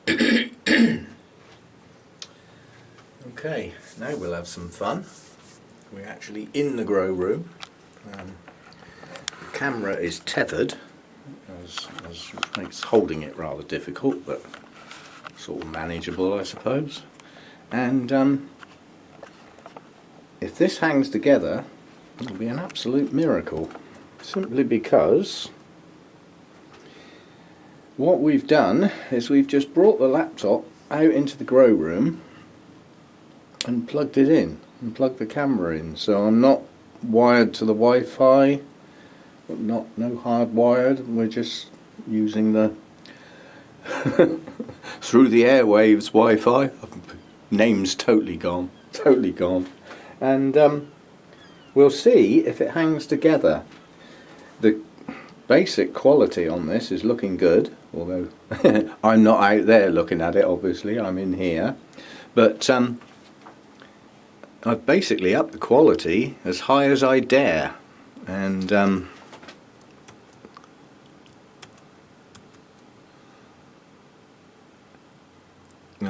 Okay, now we'll have some fun. We're actually in the grow room. The camera is tethered, as makes holding it rather difficult, but sort of manageable, I suppose. And if this hangs together, it'll be an absolute miracle, simply because what we've done is we've just brought the laptop out into the grow room and plugged it in and plugged the camera in, so I'm not wired to the Wi-Fi, no hardwired. We're just using the through the airwaves Wi-Fi. Name's totally gone, and we'll see if it hangs together. The basic quality on this is looking good, although I'm not out there looking at it, obviously I'm in here, but I've basically upped the quality as high as I dare, and I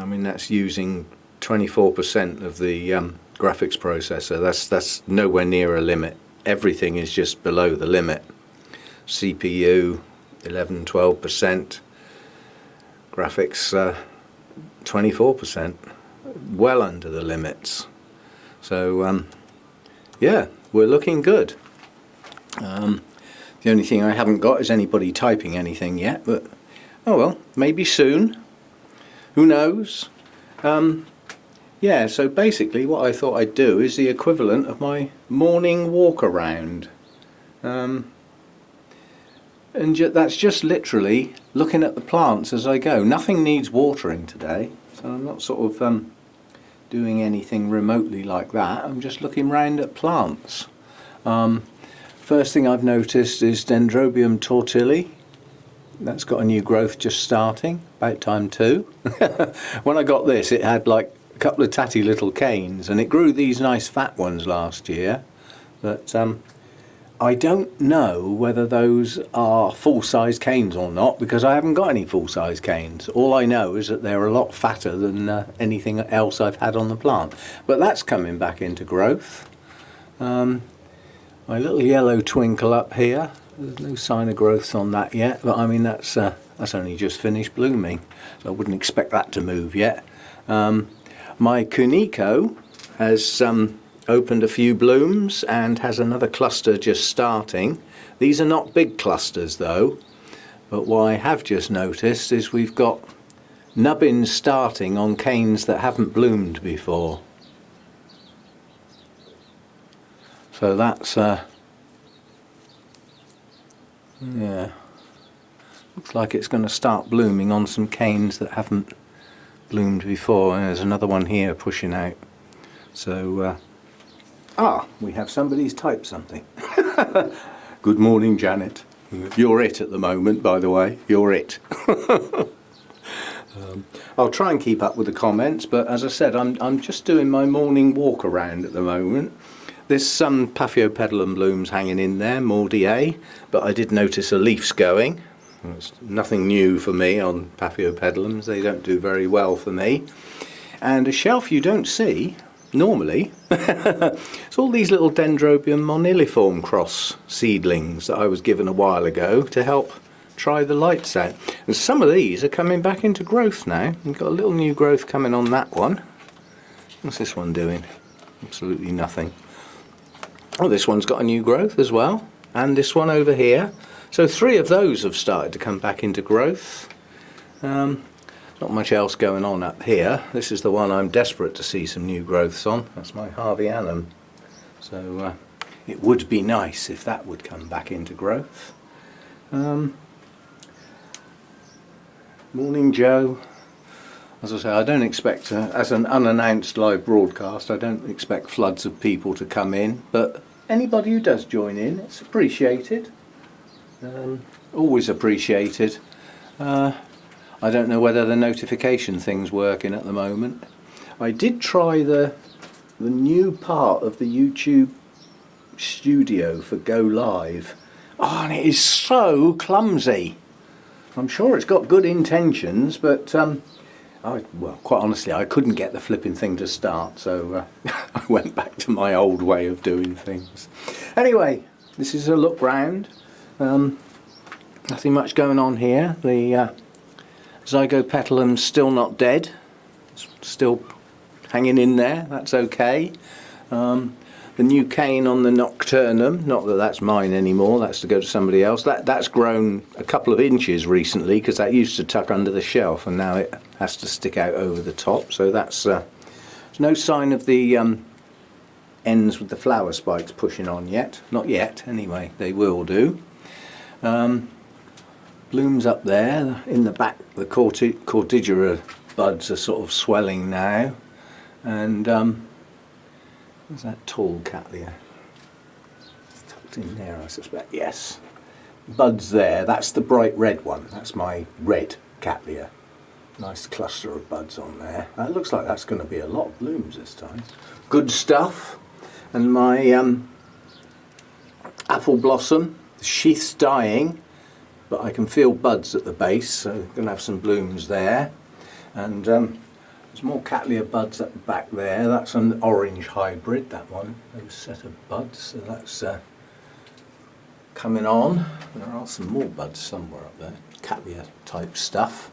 mean, that's using 24% of the graphics processor. That's nowhere near a limit. Everything is just below the limit. CPU 11-12%, graphics 24%, well under the limits. So yeah, we're looking good. The only thing I haven't got is anybody typing anything yet, but oh well, maybe soon. Who knows? Yeah, so basically what I thought I'd do is the equivalent of my morning walk around. And that's just literally looking at the plants as I go. Nothing needs watering today, so I'm not sort of doing anything remotely like that. I'm just looking round at plants. First thing I've noticed is Dendrobium tortilli. That's got a new growth just starting, about time too. When I got this, it had like a couple of tatty little canes, and it grew these nice fat ones last year, but I don't know whether those are full-size canes or not, because I haven't got any full-size canes. All I know is that they're a lot fatter than anything else I've had on the plant. But that's coming back into growth. My little yellow twinkle up here, there's no sign of growths on that yet, but I mean that's only just finished blooming, so I wouldn't expect that to move yet. My Kuniko has opened a few blooms and has another cluster just starting. These are not big clusters though, but what I have just noticed is we've got nubbins starting on canes that haven't bloomed before. So that's yeah, looks like it's going to start blooming on some canes that haven't bloomed before. And there's another one here pushing out. So we have somebody's typed something. Good morning, Janet. You're it at the moment, by the way. You're it. I'll try and keep up with the comments, but as I said, I'm just doing my morning walk around at the moment. There's some Paphiopedilum blooms hanging in there, Mordier, but I did notice a leaf's going. It's nothing new for me on Paphiopedilums. They don't do very well for me. And a shelf you don't see normally. It's all these little Dendrobium moniliform cross seedlings that I was given a while ago to help try the lights out. And some of these are coming back into growth now. We've got a little new growth coming on that one. What's this one doing? Absolutely nothing. Oh, this one's got a new growth as well, and this one over here. So 3 of those have started to come back into growth. Not much else going on up here. This is the one I'm desperate to see some new growths on. That's my Harveyanum. So it would be nice if that would come back into growth. Morning, Joe. As I say, I don't expect, as an unannounced live broadcast, I don't expect floods of people to come in, but anybody who does join in, it's appreciated. Always appreciated. I don't know whether the notification thing's working at the moment. I did try the new part of the YouTube studio for Go Live. Oh, and it is so clumsy. I'm sure it's got good intentions, but Well, quite honestly, I couldn't get the flipping thing to start, so I went back to my old way of doing things. Anyway, this is a look round. Nothing much going on here. The Zygopetalum's still not dead. It's still hanging in there. That's okay. The new cane on the Nocturnum, not that that's mine anymore, that's to go to somebody else. That's grown a couple of inches recently, because that used to tuck under the shelf and now it has to stick out over the top. So that's there's no sign of the ends with the flower spikes pushing on yet. Not yet, anyway. They will do. Blooms up there in the back. The Cordigera buds are sort of swelling now, and there's that tall Cattleya. It's tucked in there, I suspect. Yes. Buds there. That's the bright red one. That's my red Cattleya. Nice cluster of buds on there. That looks like that's going to be a lot of blooms this time. Good stuff. And my apple blossom. The sheath's dying, but I can feel buds at the base, so I'm going to have some blooms there. And there's more Cattleya buds at the back there. That's an orange hybrid, that one. Those set of buds, so that's coming on. There are some more buds somewhere up there, Cattleya type stuff.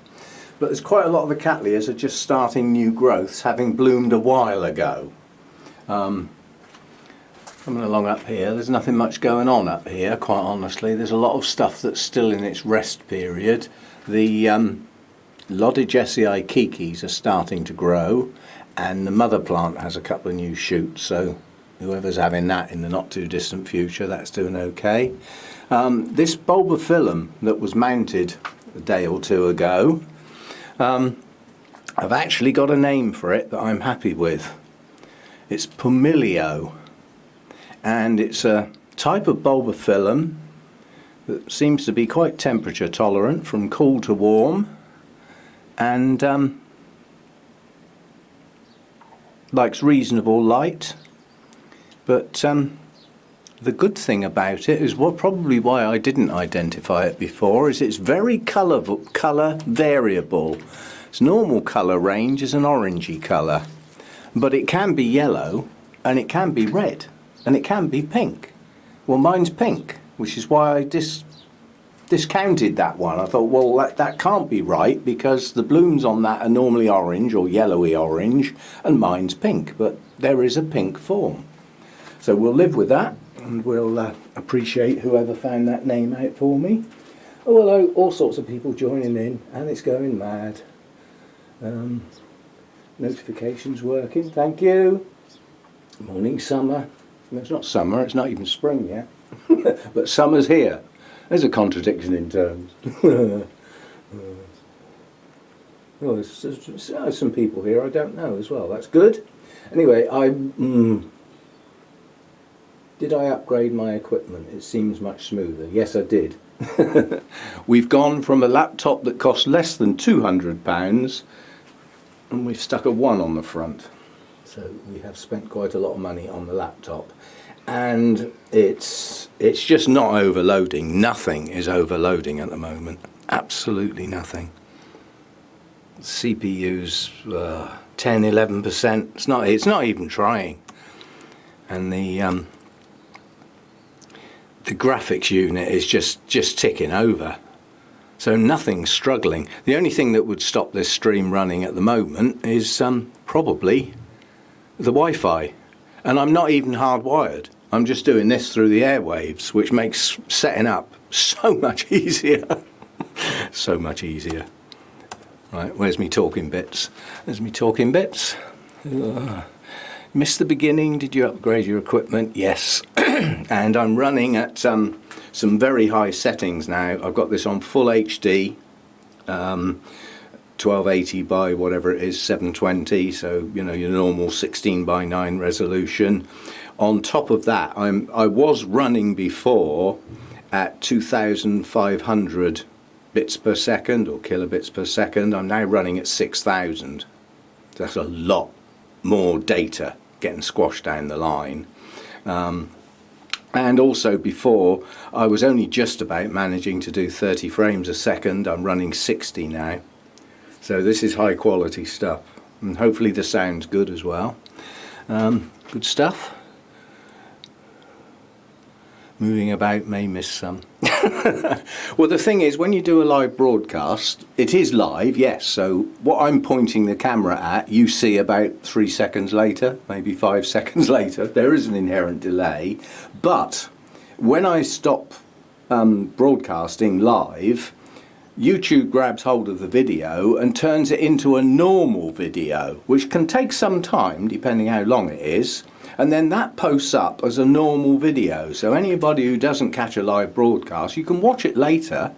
But there's quite a lot of the Cattleyas are just starting new growths, having bloomed a while ago. Coming along up here, there's nothing much going on up here, quite honestly. There's a lot of stuff that's still in its rest period. The Loddigessii kikis are starting to grow, and the mother plant has a couple of new shoots, so whoever's having that in the not too distant future, that's doing okay. This bulbophyllum that was mounted a day or two ago, I've actually got a name for it that I'm happy with. It's Pumilio, and it's a type of bulbophyllum that seems to be quite temperature tolerant, from cool to warm, and likes reasonable light. But the good thing about it is, probably why I didn't identify it before, is it's very colour variable. Its normal colour range is an orangey colour, but it can be yellow, and it can be red, and it can be pink. Well, mine's pink, which is why I discounted that one. I thought, well, that can't be right, because the blooms on that are normally orange or yellowy orange, and mine's pink, but there is a pink form. So we'll live with that, and we'll appreciate whoever found that name out for me. Oh, hello, all sorts of people joining in, and it's going mad. Notifications working, thank you. Morning, summer. No, it's not summer, it's not even spring yet. But summer's here. There's a contradiction in terms. Oh, there's some people here I don't know as well. That's good. Anyway, did I upgrade my equipment? It seems much smoother. Yes, I did. We've gone from a laptop that cost less than £200, and we've stuck a 1 on the front. So we have spent quite a lot of money on the laptop. And it's just not overloading. Nothing is overloading at the moment. Absolutely nothing. CPU's 10-11%. It's not even trying. And the graphics unit is just ticking over. So nothing's struggling. The only thing that would stop this stream running at the moment is probably the Wi-Fi. And I'm not even hardwired. I'm just doing this through the airwaves, which makes setting up so much easier. So much easier. Right, where's me talking bits? There's me talking bits. Missed the beginning. Did you upgrade your equipment? Yes. And I'm running at some very high settings now. I've got this on full HD. 1280 by whatever it is, 720, so you know, your normal 16:9 resolution. On top of that, I was running before at 2500 bits per second or kilobits per second. I'm now running at 6000. That's a lot more data getting squashed down the line. And also before, I was only just about managing to do 30 frames a second. I'm running 60 now. So this is high quality stuff, and hopefully the sound's good as well. Good stuff. Moving about may miss some. Well, the thing is, when you do a live broadcast, it is live, yes, so what I'm pointing the camera at, you see about 3 seconds later, maybe 5 seconds later. There is an inherent delay, but when I stop broadcasting live, YouTube grabs hold of the video and turns it into a normal video, which can take some time depending how long it is, and then that posts up as a normal video. So anybody who doesn't catch a live broadcast, you can watch it later.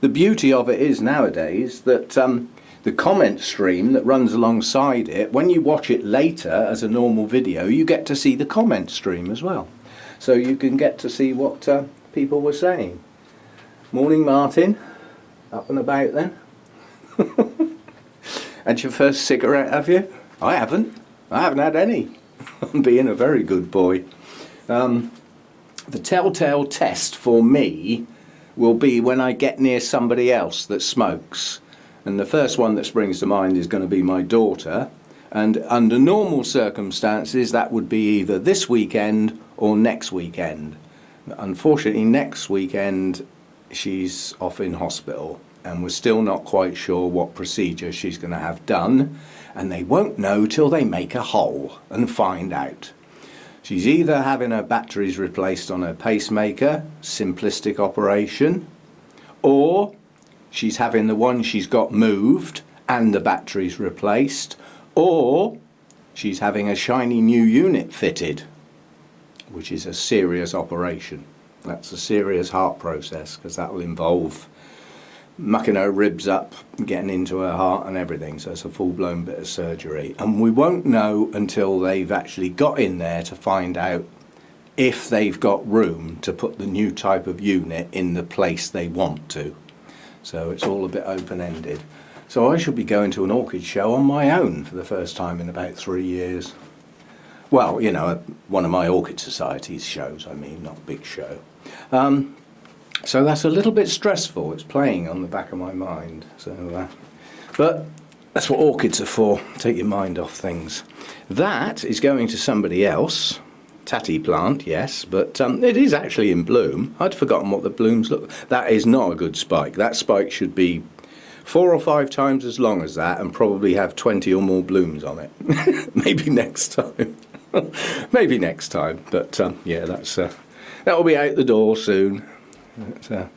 The beauty of it is nowadays that the comment stream that runs alongside it, when you watch it later as a normal video, you get to see the comment stream as well. So you can get to see what people were saying. Morning, Martin. Up and about then. Had your first cigarette, have you? I haven't had any. I'm being a very good boy. The telltale test for me will be when I get near somebody else that smokes, and the first one that springs to mind is going to be my daughter, and under normal circumstances that would be either this weekend or next weekend. Unfortunately, next weekend she's off in hospital, and we're still not quite sure what procedure she's going to have done, and they won't know till they make a hole and find out. She's either having her batteries replaced on her pacemaker, simplistic operation, or she's having the one she's got moved and the batteries replaced, or she's having a shiny new unit fitted, which is a serious operation. That's a serious heart process, because that will involve mucking her ribs up, getting into her heart and everything. So it's a full-blown bit of surgery, and we won't know until they've actually got in there to find out if they've got room to put the new type of unit in the place they want to. So it's all a bit open-ended. So I should be going to an orchid show on my own for the first time in about 3 years. Well, you know, one of my Orchid Society's shows, I mean, not a big show. So that's a little bit stressful. It's playing on the back of my mind. So, but that's what orchids are for. Take your mind off things. That is going to somebody else. Tatty plant, yes, but it is actually in bloom. I'd forgotten what the blooms look. That is not a good spike. That spike should be 4 or 5 times as long as that, and probably have 20 or more blooms on it. Maybe next time. Maybe next time. But yeah, that's that will be out the door soon. But,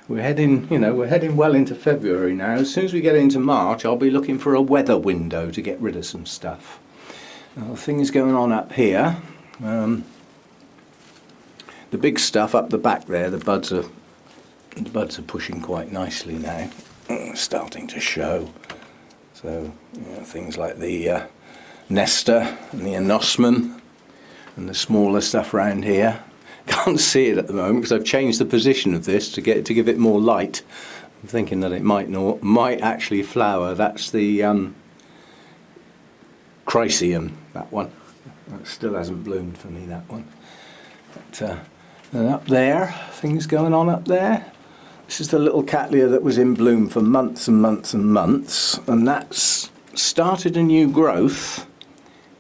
we're heading well into February now. As soon as we get into March, I'll be looking for a weather window to get rid of some stuff. Things going on up here. The big stuff up the back there, the buds are pushing quite nicely now, starting to show. So things like the Nesta and the Anosmum and the smaller stuff around here. Can't see it at the moment because I've changed the position of this to give it more light. I'm thinking that it might actually flower. That's the Chryseum, that one. That still hasn't bloomed for me, that one. But, and up there, things going on up there. This is the little Cattleya that was in bloom for months and months and months, and that's started a new growth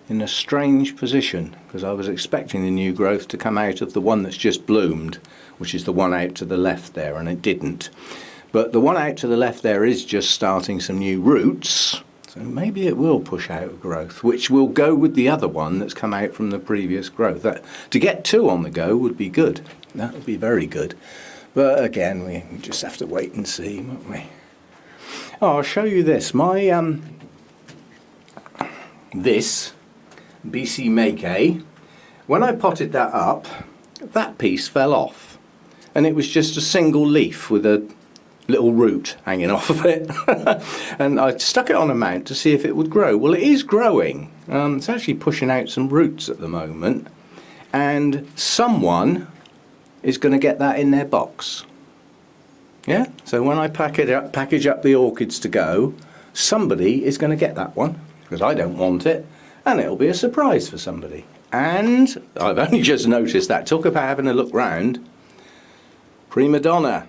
in a strange position, because I was expecting the new growth to come out of the one that's just bloomed, which is the one out to the left there, and it didn't. But the one out to the left there is just starting some new roots, so maybe it will push out a growth, which will go with the other one that's come out from the previous growth. To get 2 on the go would be good. That would be very good. But again, we just have to wait and see, won't we? Oh, I'll show you this. My this BC Make, when I potted that up, that piece fell off, and it was just a single leaf with a little root hanging off of it. And I stuck it on a mount to see if it would grow. Well, it is growing. It's actually pushing out some roots at the moment, and someone is going to get that in their box. Yeah, so when I package up the orchids to go, somebody is going to get that one, because I don't want it, and it'll be a surprise for somebody. And I've only just noticed that. Talk about having a look round. Prima Donna,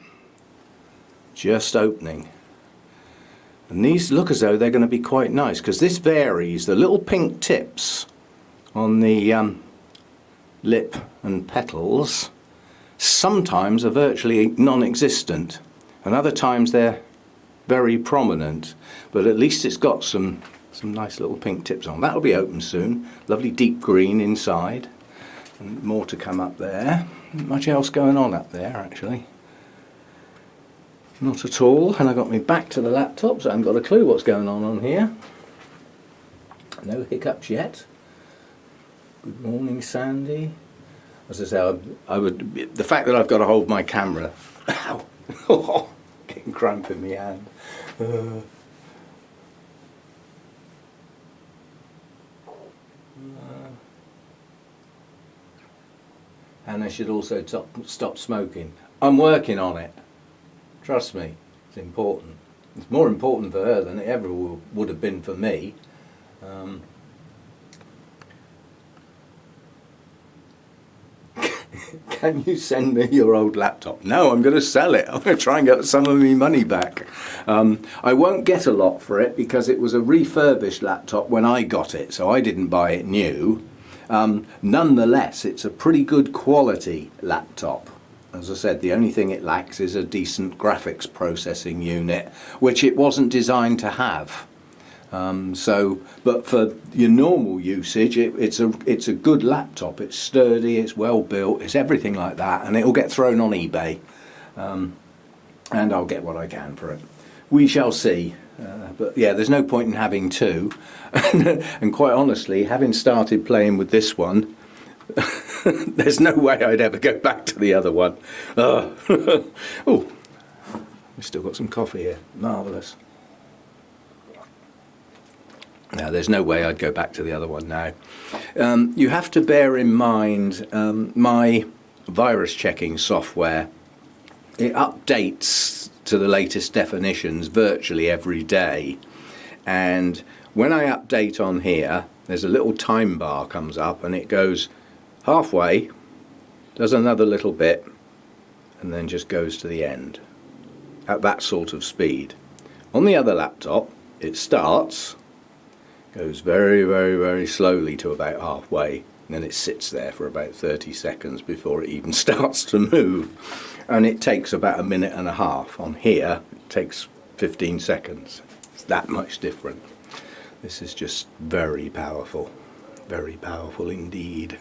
just opening. And these look as though they're going to be quite nice, because this varies. The little pink tips on the lip and petals sometimes are virtually non-existent, and other times they're very prominent, but at least it's got some nice little pink tips on. That'll be open soon. Lovely deep green inside, and more to come up there. Not much else going on up there actually. Not at all. And I got me back to the laptop, so I haven't got a clue what's going on here. No hiccups yet. Good morning, Sandy. As I say, the fact that I've got to hold my camera, ow, getting cramp in my hand. And I should also stop smoking. I'm working on it. Trust me, it's important. It's more important for her than it ever would have been for me. Can you send me your old laptop? No, I'm going to sell it. I'm going to try and get some of my money back. I won't get a lot for it because it was a refurbished laptop when I got it, so I didn't buy it new. Nonetheless, it's a pretty good quality laptop. As I said, the only thing it lacks is a decent graphics processing unit, which it wasn't designed to have. But for your normal usage, it's a good laptop. It's sturdy, it's well built, it's everything like that, and it'll get thrown on eBay, and I'll get what I can for it. We shall see. But yeah, there's no point in having two, and quite honestly, having started playing with this one, there's no way I'd ever go back to the other one. Oh, we've still got some coffee here. Marvellous. Now, there's no way I'd go back to the other one now. You have to bear in mind my virus checking software. It updates to the latest definitions virtually every day. And when I update on here, there's a little time bar comes up and it goes halfway, does another little bit, and then just goes to the end at that sort of speed. On the other laptop, it starts, goes very, very, very slowly to about halfway, and then it sits there for about 30 seconds before it even starts to move. And it takes about a minute and a half. On here, it takes 15 seconds. It's that much different. This is just very powerful indeed.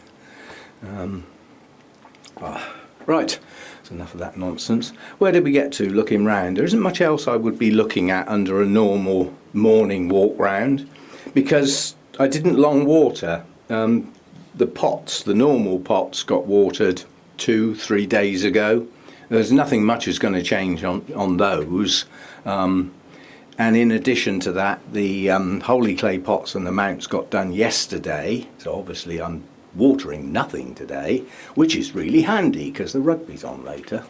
Right, that's enough of that nonsense. Where did we get to looking round? There isn't much else I would be looking at under a normal morning walk round, because I didn't long water. The pots, the normal pots, got watered 2-3 days ago. There's nothing much is going to change on those. And in addition to that, the holy clay pots and the mounts got done yesterday, so obviously I'm watering nothing today, which is really handy because the rugby's on later.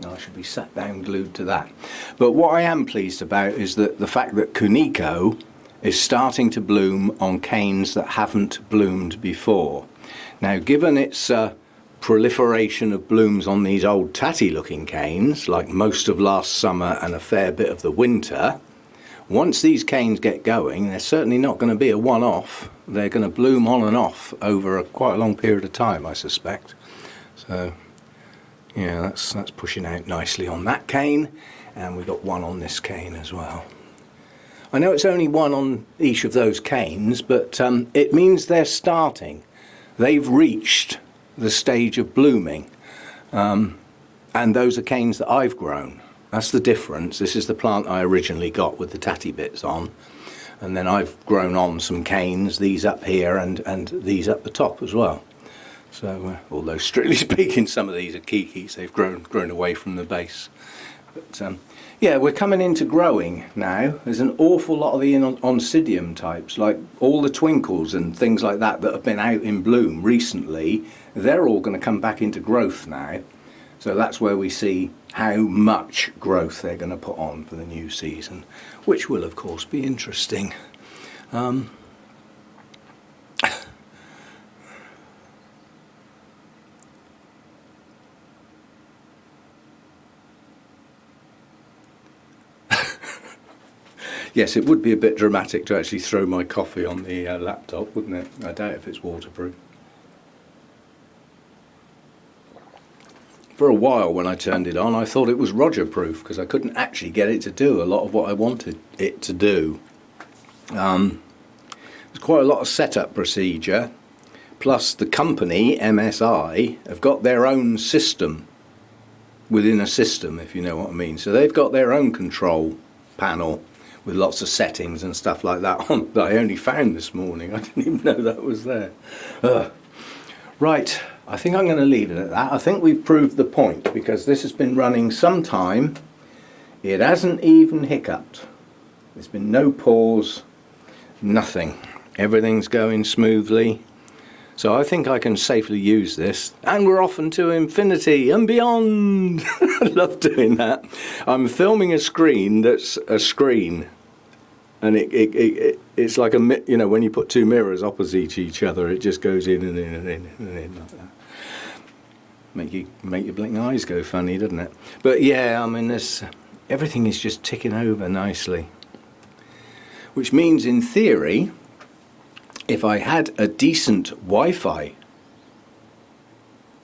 I should be sat down glued to that. But what I am pleased about is that the fact that Kuniko is starting to bloom on canes that haven't bloomed before. Now, given its proliferation of blooms on these old tatty looking canes, like most of last summer and a fair bit of the winter, once these canes get going, they're certainly not going to be a one-off. They're going to bloom on and off over quite a long period of time, I suspect. So, yeah, that's pushing out nicely on that cane, and we've got one on this cane as well. I know it's only one on each of those canes, but it means they're starting. They've reached the stage of blooming, and those are canes that I've grown. That's the difference. This is the plant I originally got with the tatty bits on, and then I've grown on some canes, these up here and these up the top as well. So although strictly speaking some of these are kikis, they've grown away from the base. But yeah, we're coming into growing now. There's an awful lot of the oncidium types, like all the twinkles and things like that have been out in bloom recently. They're all going to come back into growth now. So that's where we see how much growth they're going to put on for the new season, which will of course be interesting. Yes, it would be a bit dramatic to actually throw my coffee on the laptop, wouldn't it? I doubt if it's waterproof. For a while when I turned it on, I thought it was Roger-proof because I couldn't actually get it to do a lot of what I wanted it to do. There's quite a lot of setup procedure, plus the company, MSI, have got their own system within a system, if you know what I mean. So they've got their own control panel with lots of settings and stuff like that on that I only found this morning. I didn't even know that was there. Right, I think I'm going to leave it at that. I think we've proved the point because this has been running some time. It hasn't even hiccuped. There's been no pause, nothing. Everything's going smoothly. So I think I can safely use this. And we're off into infinity and beyond. I love doing that. I'm filming a screen that's a screen. And it's like when you put two mirrors opposite each other, it just goes in and in and in and in like that. Make your blinking eyes go funny, doesn't it? But yeah, I mean, everything is just ticking over nicely. Which means, in theory, if I had a decent Wi-Fi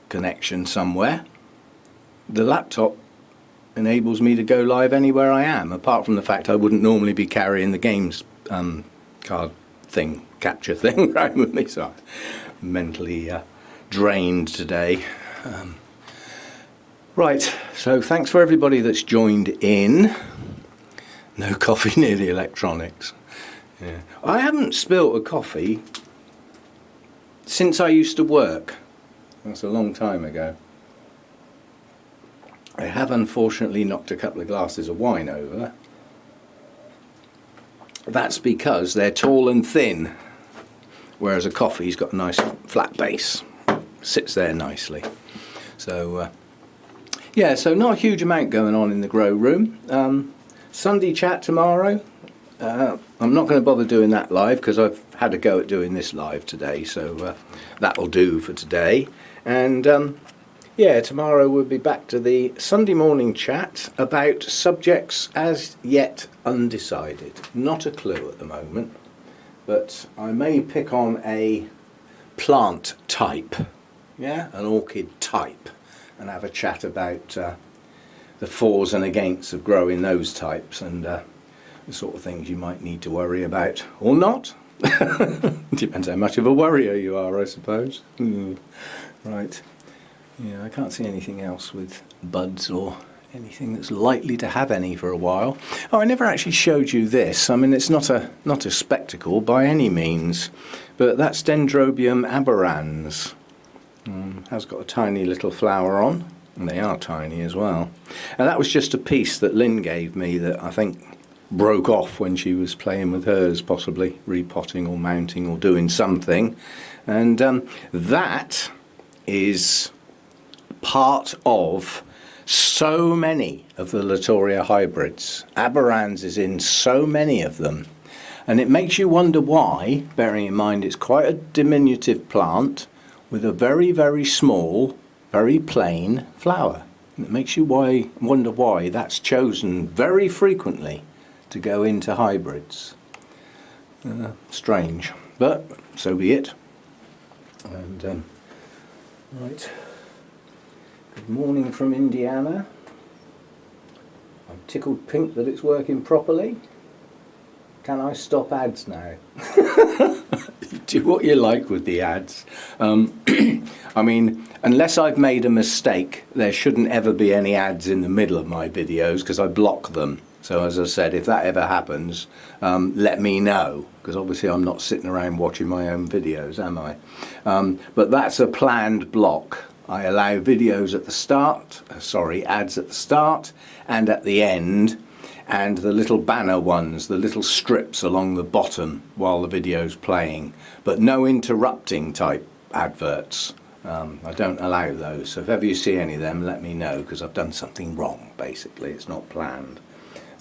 connection somewhere, the laptop enables me to go live anywhere I am, apart from the fact I wouldn't normally be carrying the games card thing, capture thing around with me, so I'm mentally drained today. Right, so thanks for everybody that's joined in. No coffee near the electronics. Yeah. I haven't spilt a coffee since I used to work. That's a long time ago. I have unfortunately knocked a couple of glasses of wine over. That's because they're tall and thin, whereas a coffee's got a nice flat base. Sits there nicely. So, yeah, so not a huge amount going on in the grow room. Sunday chat tomorrow. I'm not going to bother doing that live because I've had a go at doing this live today, so that'll do for today. And yeah, tomorrow we'll be back to the Sunday morning chat about subjects as yet undecided. Not a clue at the moment, but I may pick on a plant type, yeah, an orchid type, and have a chat about the fors and againsts of growing those types and the sort of things you might need to worry about or not. Depends how much of a worrier you are, I suppose. Right. Yeah, I can't see anything else with buds or anything that's likely to have any for a while. Oh, I never actually showed you this. I mean, it's not a spectacle by any means, but that's Dendrobium aberrans. Has got a tiny little flower on, and they are tiny as well. And that was just a piece that Lynn gave me that I think broke off when she was playing with hers, possibly repotting or mounting or doing something. And that is part of so many of the Latoria hybrids. Aberrans is in so many of them. And it makes you wonder why, bearing in mind it's quite a diminutive plant with a very, very small, very plain flower. And it makes you wonder why that's chosen very frequently to go into hybrids. Strange, but so be it. And right. Good morning from Indiana. I'm tickled pink that it's working properly. Can I stop ads now? Do what you like with the ads. I mean, unless I've made a mistake, there shouldn't ever be any ads in the middle of my videos because I block them. So as I said, if that ever happens, let me know, because obviously I'm not sitting around watching my own videos, am I? But that's a planned block. I allow videos at the start, ads at the start and at the end, and the little banner ones, the little strips along the bottom while the video's playing, but no interrupting type adverts. I don't allow those, so if ever you see any of them, let me know, because I've done something wrong, basically. It's not planned.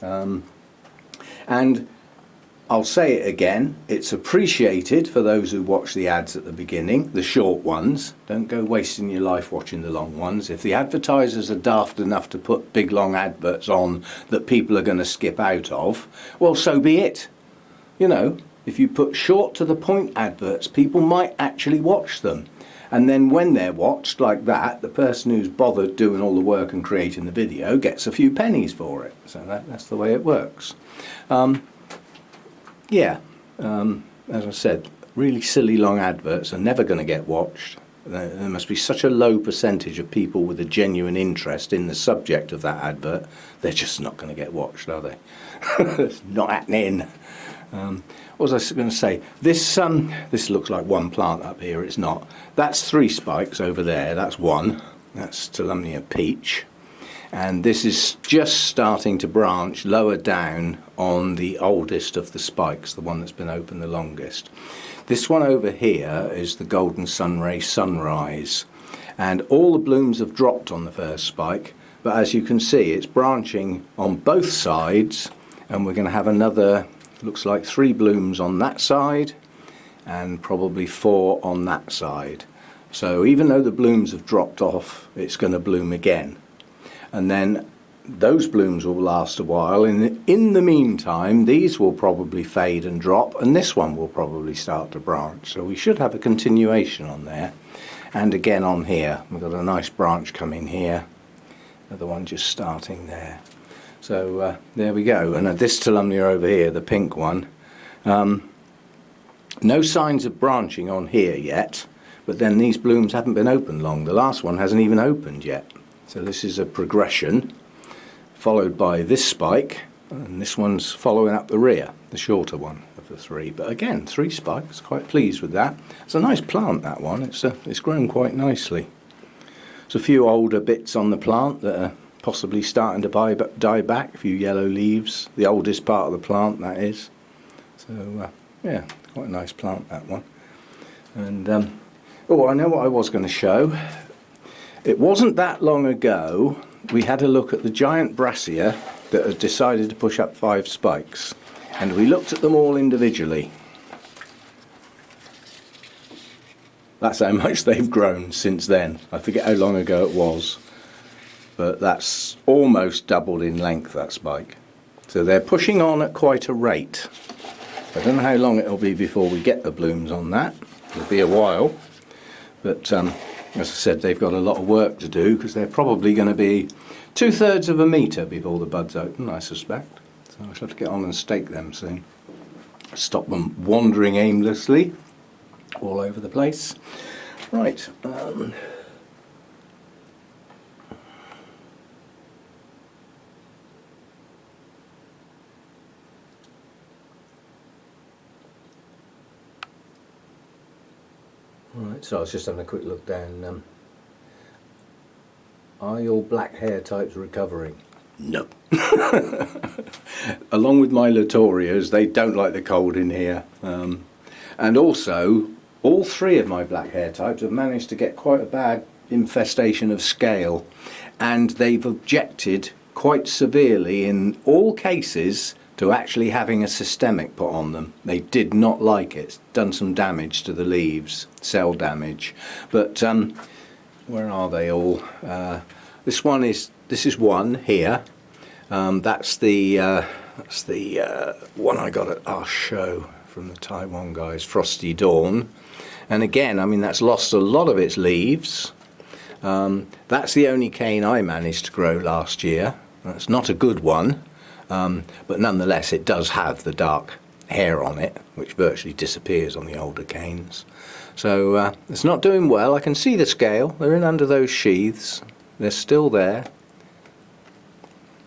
And I'll say it again, it's appreciated for those who watch the ads at the beginning, the short ones. Don't go wasting your life watching the long ones. If the advertisers are daft enough to put big long adverts on that people are going to skip out of, well, so be it. You know, if you put short to the point adverts, people might actually watch them. And then when they're watched like that, the person who's bothered doing all the work and creating the video gets a few pennies for it. So that's the way it works. As I said, really silly long adverts are never going to get watched. There must be such a low percentage of people with a genuine interest in the subject of that advert, they're just not going to get watched, are they? It's not happening. What was I going to say? This looks like one plant up here, it's not. That's 3 spikes over there, that's one. That's Tulumnia peach. And this is just starting to branch lower down on the oldest of the spikes, the one that's been open the longest. This one over here is the Golden Sunray Sunrise, and all the blooms have dropped on the first spike, but as you can see it's branching on both sides, and we're going to have another, looks like 3 blooms on that side and probably 4 on that side. So even though the blooms have dropped off, it's going to bloom again. And then those blooms will last a while. In the meantime, these will probably fade and drop, and this one will probably start to branch. So we should have a continuation on there. And again on here, we've got a nice branch coming here. Another one just starting there. So there we go. And this Tulumnia over here, the pink one, no signs of branching on here yet, but then these blooms haven't been open long. The last one hasn't even opened yet. So this is a progression, followed by this spike, and this one's following up the rear, the shorter one of the 3. But again, 3 spikes, quite pleased with that. It's a nice plant, that one. It's grown quite nicely. There's a few older bits on the plant that are possibly starting to die back, a few yellow leaves, the oldest part of the plant, that is. So yeah, quite a nice plant, that one. And oh, I know what I was going to show. It wasn't that long ago we had a look at the giant brassia that had decided to push up 5 spikes, and we looked at them all individually. That's how much they've grown since then. I forget how long ago it was, but that's almost doubled in length, that spike. So they're pushing on at quite a rate. I don't know how long it'll be before we get the blooms on that. It'll be a while, but as I said, they've got a lot of work to do, because they're probably going to be 2/3 of a metre before the buds open, I suspect. So I shall have to get on and stake them soon. Stop them wandering aimlessly all over the place. Right. Right, so I was just having a quick look down. Are your black hair types recovering? No. Along with my Latorias, they don't like the cold in here. And also, all 3 of my black hair types have managed to get quite a bad infestation of scale, and they've objected quite severely in all cases to actually having a systemic put on them. They did not like it. It's done some damage to the leaves, cell damage. But where are they all? This is one here. That's the one I got at our show from the Taiwan guys, Frosty Dawn. And again, I mean, that's lost a lot of its leaves. That's the only cane I managed to grow last year. That's not a good one. But nonetheless, it does have the dark hair on it, which virtually disappears on the older canes. So it's not doing well. I can see the scale. They're in under those sheaths. They're still there.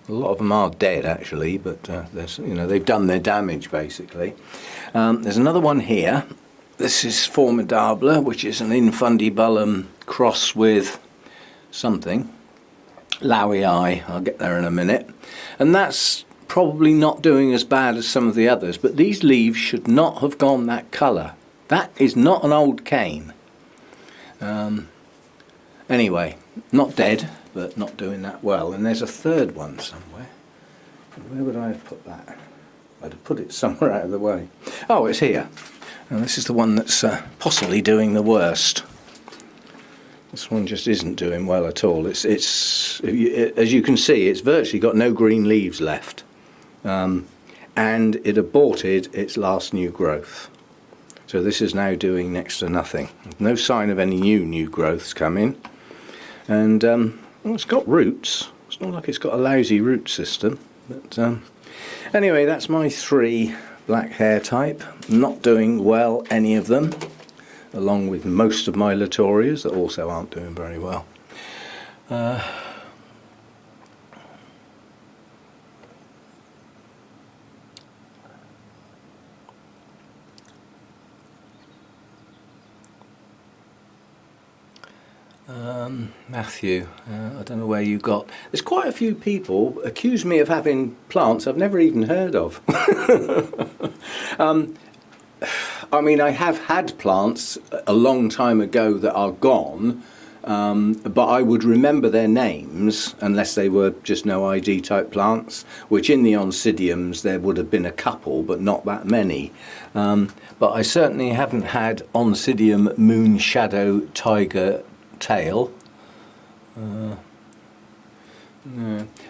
A lot of them are dead, actually, but they've done their damage, basically. There's another one here. This is Formidable, which is an infundibulum cross with something. Lowii, I'll get there in a minute. And that's probably not doing as bad as some of the others, but these leaves should not have gone that colour. That is not an old cane. Anyway, not dead, but not doing that well. And there's a third one somewhere. Where would I have put that? I'd have put it somewhere out of the way. Oh, it's here. And this is the one that's possibly doing the worst. This one just isn't doing well at all. It's as you can see, it's virtually got no green leaves left. And it aborted its last new growth. So this is now doing next to nothing. No sign of any new growths coming. And well, it's got roots. It's not like it's got a lousy root system. But anyway, that's my 3 black hair type. Not doing well, any of them. Along with most of my Latorias that also aren't doing very well. Matthew, I don't know where you got. There's quite a few people accuse me of having plants I've never even heard of. I mean, I have had plants a long time ago that are gone, but I would remember their names unless they were just no ID type plants, which in the Oncidiums there would have been a couple, but not that many. But I certainly haven't had Oncidium Moon Shadow Tiger Tail. No.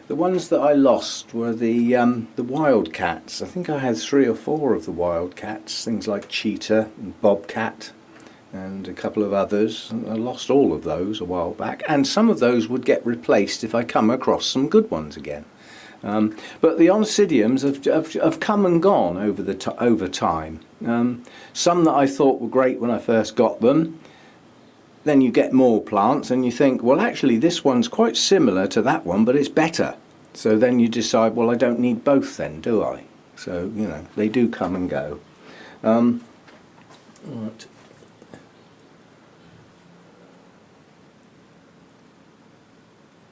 The ones that I lost were the wildcats. I think I had 3 or 4 of the wildcats, things like cheetah and bobcat and a couple of others. I lost all of those a while back, and some of those would get replaced if I come across some good ones again. But the Oncidiums have come and gone over time. Some that I thought were great when I first got them. Then you get more plants and you think, well, actually this one's quite similar to that one, but it's better. So then you decide, well, I don't need both then, do I? So, you know, they do come and go. Right.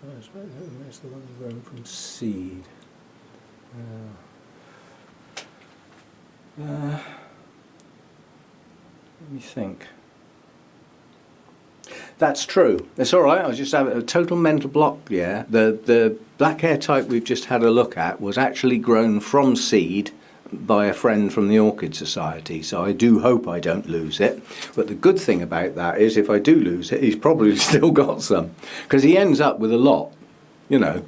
Where's the one grown from seed? Let me think. That's true. It's all right. I was just having a total mental block. Yeah, the black hair type we've just had a look at was actually grown from seed by a friend from the Orchid Society. So I do hope I don't lose it. But the good thing about that is, if I do lose it, he's probably still got some, because he ends up with a lot, you know,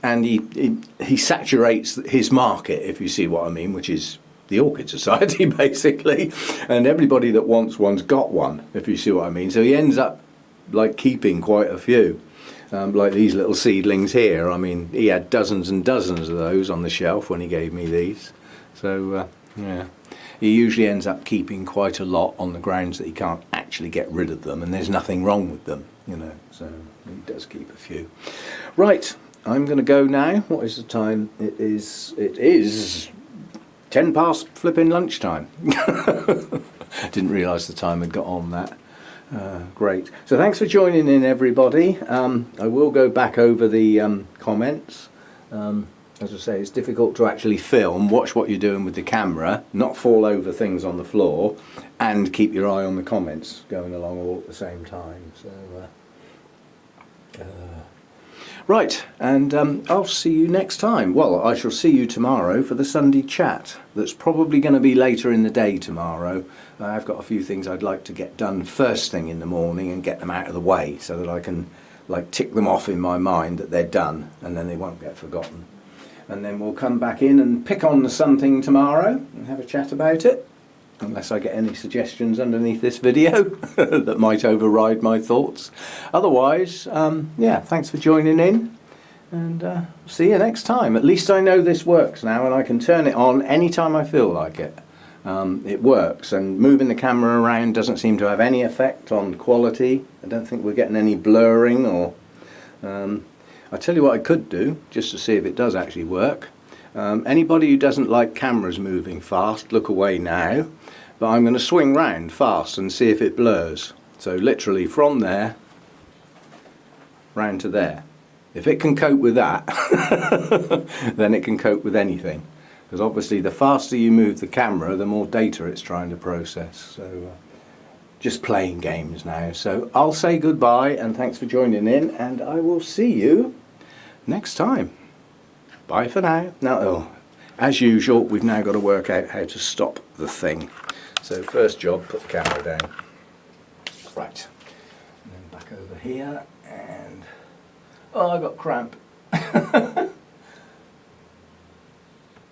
and he saturates his market, if you see what I mean, which is the Orchid Society basically, and everybody that wants one's got one, if you see what I mean. So he ends up like keeping quite a few, like these little seedlings here. I mean, he had dozens and dozens of those on the shelf when he gave me these. So yeah, he usually ends up keeping quite a lot on the grounds that he can't actually get rid of them, and there's nothing wrong with them, you know. So he does keep a few. Right, I'm going to go now. What is the time? It is 10 past flipping lunchtime. Didn't realise the time had got on that. Great. So thanks for joining in, everybody. I will go back over the comments. As I say, it's difficult to actually film, watch what you're doing with the camera, not fall over things on the floor, and keep your eye on the comments going along all at the same time. So, right, and I'll see you next time. Well, I shall see you tomorrow for the Sunday chat. That's probably going to be later in the day tomorrow. I've got a few things I'd like to get done first thing in the morning and get them out of the way so that I can like tick them off in my mind that they're done, and then they won't get forgotten. And then we'll come back in and pick on something tomorrow and have a chat about it, unless I get any suggestions underneath this video that might override my thoughts. Otherwise, yeah, thanks for joining in, and see you next time. At least I know this works now, and I can turn it on anytime I feel like it. It works, and moving the camera around doesn't seem to have any effect on quality. I don't think we're getting any blurring or... I'll tell you what I could do, just to see if it does actually work. Anybody who doesn't like cameras moving fast, look away now. But I'm going to swing round fast and see if it blurs. So literally from there, round to there. If it can cope with that, then it can cope with anything. Because obviously the faster you move the camera, the more data it's trying to process. So just playing games now. So I'll say goodbye and thanks for joining in, and I will see you next time. Bye for now. No, as usual, we've now got to work out how to stop the thing. So first job, put the camera down. Right, and then back over here, and oh, I got cramp.